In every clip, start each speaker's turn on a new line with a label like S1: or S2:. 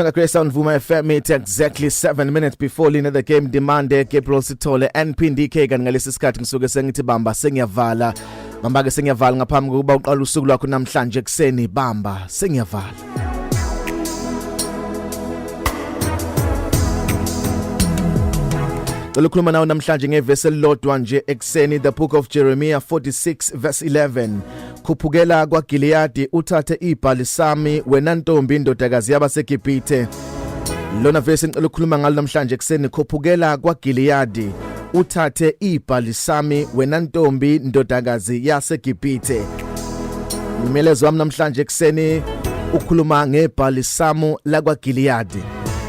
S1: Mega Grace on Vuma FM. It's exactly 7 minutes before Lina the game demande Gabriel Sithole NPDK kan ngalesi sikhathi ngisuke sengithi bamba sengiyavala. Bamba ke sengiyavala ngaphambi kokuba uqala usuku lwakho namhlanje ekseni bamba sengiyavala. Lokukhuluma nawe namhlanje ngevesi elilodwa nje ekseni the book of Jeremiah 46 verse 11. Khuphukela kwa Gilead uthathe ibhali sami wena ntombi indodakazi yabaseGibhithe. Lona verse ngicela ukukhuluma ngalo namhlanje ekseni khuphukela kwa Gilead uthathe ibhali sami wena ntombi indodakazi yaseGibhithe. Umelezo wami namhlanje ekseni ukhuluma ngebhali samu la kwa Gilead.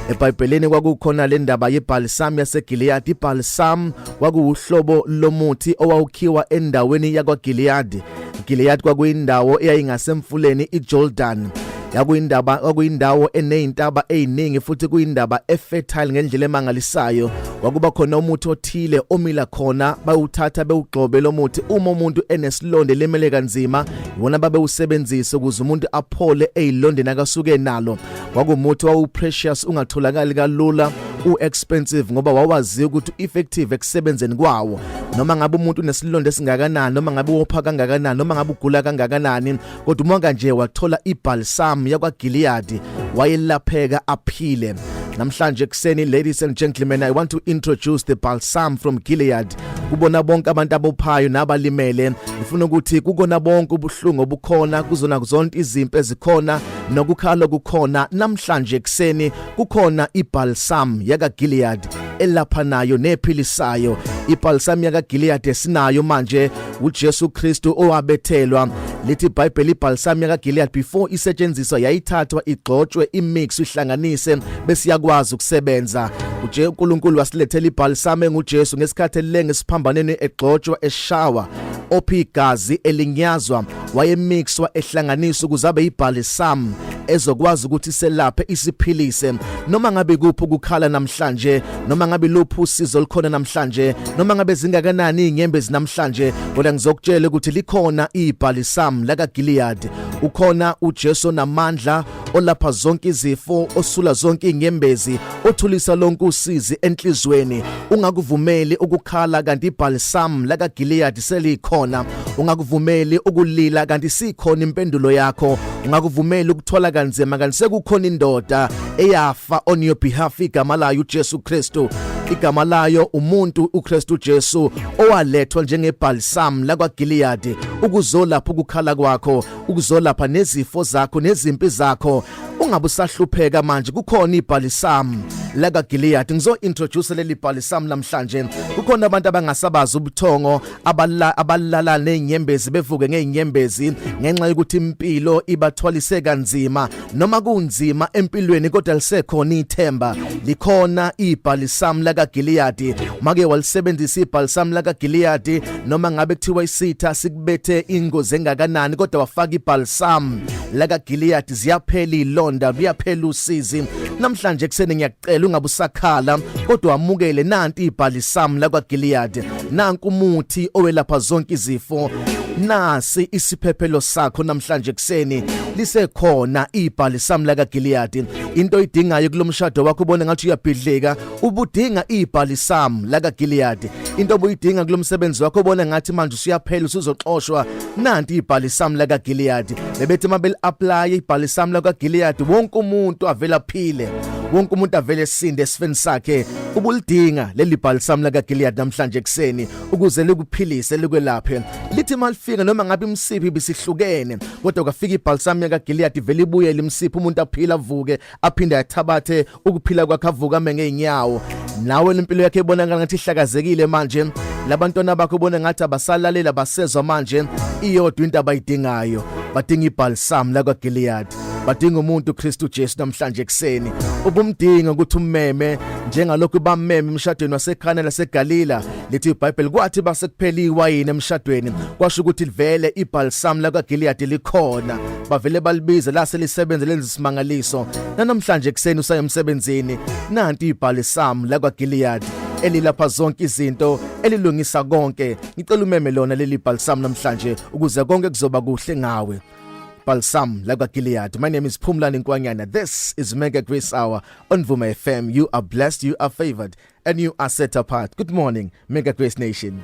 S1: eBhayibhelini kwakukhona le ndaba yebalsam yaseGilead. Ibalsam kwakuhlobo lomuthi owawukhiwa endaweni yakwaGilead. Gilead kwakuyindawo eyayingasemfuleni iJordan. Kwakuyindawo enezintaba eziningi futhi kuyindaba efertile ngendlela emangalisayo. Kwakuba khona umuthi othile omila khona bawuthatha bewugxobe lo muthi uma umuntu enesilonde lemele kanzima yona babe usebenzisa ukuze umuntu aphole ezilondeni akasuke nalo. Kwakumuthi wawu precious ungatholakali kalula expensive ngoba wawazi ukuthi effective ekusebenzeni kwawo. Noma ngabe umuntu unesilonde esingakanani noma ngabe wopha kangakanani noma ngabe ugula kangakanani kodwa umonga nje wathola ibalsam yakwaGilead wayelapheka aphile. Namhlanje ekseni ladies and gentlemen, I want to introduce the balsam from Gilead. Kubona bonke abantu abophayo nabalimele ngifuna ukuthi kukona bonke ubuhlungu obukhona kuzona zonke izimpi ezikhona nokukhala kukhona. Namhlanje ekseni kukhona ibalsam yakaGilead elapha nayo nephilisayo. Ibalsam yakaGilead esinayo manje uJesu Kristu owabethelwa. Lithi iBhayibheli ibalsam yakaGilead before isetshenziswa yayithathwa igxotshwe imix ihlanganise bese yakwazi ukusebenza. Uje uNkulunkulu wasilethela ibalsam enguJesu ngesikhathi elenge siphambaneni egxotshwa eshawa ophigazi elinyazwa wayemixwa ehlanganiswa kuzabe ibalsam ezokwazi ukuthi selaphe isiphilise. Noma ngabe kuphi ukukhala namhlanje noma ngabe luphu usizo likhona namhlanje noma ngabe zingakanani inyembezi namhlanje kodwa ngizokutshela ukuthi likhona ibalsam lakaGilead. Ukhona uJesu namandla olapha zonke izifo osula zonke inyembezi othulisa lonke usizi enhlizweni. Ungakuvumeli ukukhala kanti ibalsam lakaGilead selikhona. Ungakuvumeli ukulila kanti sikhona impendulo yakho. Ungakuvumeli ukuthola kanzima kanti sekukhona indoda eyafa on your behalf. Igama layo uJesu Kristu. Igama layo umuntu uKristu Jesu owalethwa njengebalsam lakwaGilead ukuzolapha ukukhala kwakho, ukuzolapha nezifo zakho nezimpi zakho. Ungabe usahlupheka manje kukhona ibalsam lakaGilead. Ngizo introduce leli balsam namhlanje. Kukhona abantu abangasabaza ubuthongo abalala nenyembezi bevuke ngenyembezi ngenxa yokuthi impilo ibathwalise kanzima noma kunzima empilweni kodwa lisekhona ithemba. Likhona ibalsam lakaGilead. Make walisebenzisa ibalsam lakaGilead noma ngabe kuthiwa isitha sikubethe ingozi engakanani kodwa wafaka ibalsam lakaGilead ziyaphela ilonda liyaphela usizi. Namhlanje ekseni ngiyacela ungabe usakhala kodwa amukele nanti ibalsam lakwaGilead. Nanku umuthi owelapha zonke izifo. Nasi isiphephelo sakho namhlanje ekseni lisekhona ibalsam lakaGilead. Into idingayo kulomshado wakho ubone ngathi uyabhidlika ubudinga ibalsam lakaGilead. Into obuyidinga kulomsebenzi wakho ubone ngathi manje usiyaphela usuzoxoshwa nanti ibalsam lakaGilead. Bebethi mabel apply ibalsam lakaGilead wonke umuntu avela phile. Wonke umuntu avele sinde esifeni sakhe. Ubulidinga leli balsam lakaGilead namhlanje ekseni ukuze likuphilise likwelaphe. Lithi malifika noma ngabe imsiphi bisihlukene kodwa kafika ibalsam yakaGilead vele ibuye limsiphi umuntu aphila avuke aphinde athabathe ukuphila kwakhe avuka ngeenyawo. Nawe impilo yakhe ibonakala ngathi ihlakazekile manje. Labantwana bakho ubone ngathi abasalalela basezwa manje. Iyodwa into abayidingayo badinga ibalsam lakaGilead. Badinga umuntu uKristu Jesu namhlanje ekseni. Ubumdinga ukuthi ummeme njengalokhu bameme emshadweni waseKhana laseGalila. Lithi iBhayibheli kwathi basekuphela iwayini emshadweni kwasho ukuthi livele ibalsam lakaGilead likhona. Bavele balibiza la selisebenza lenza isimangaliso. Namhlanje ekseni usaya emsebenzini nanti ibalsam lakaGilead elilapha zonke izinto elilungisa konke. Ngicela umeme lona leli balsam namhlanje ukuze konke kuzoba kuhle ngawe. balm like Gilead. My name is Phumlani Nkwanyana. This is Mega Grace Hour on Vuma FM. You are blessed, you are favored, and you are set apart. Good morning, Mega Grace Nation.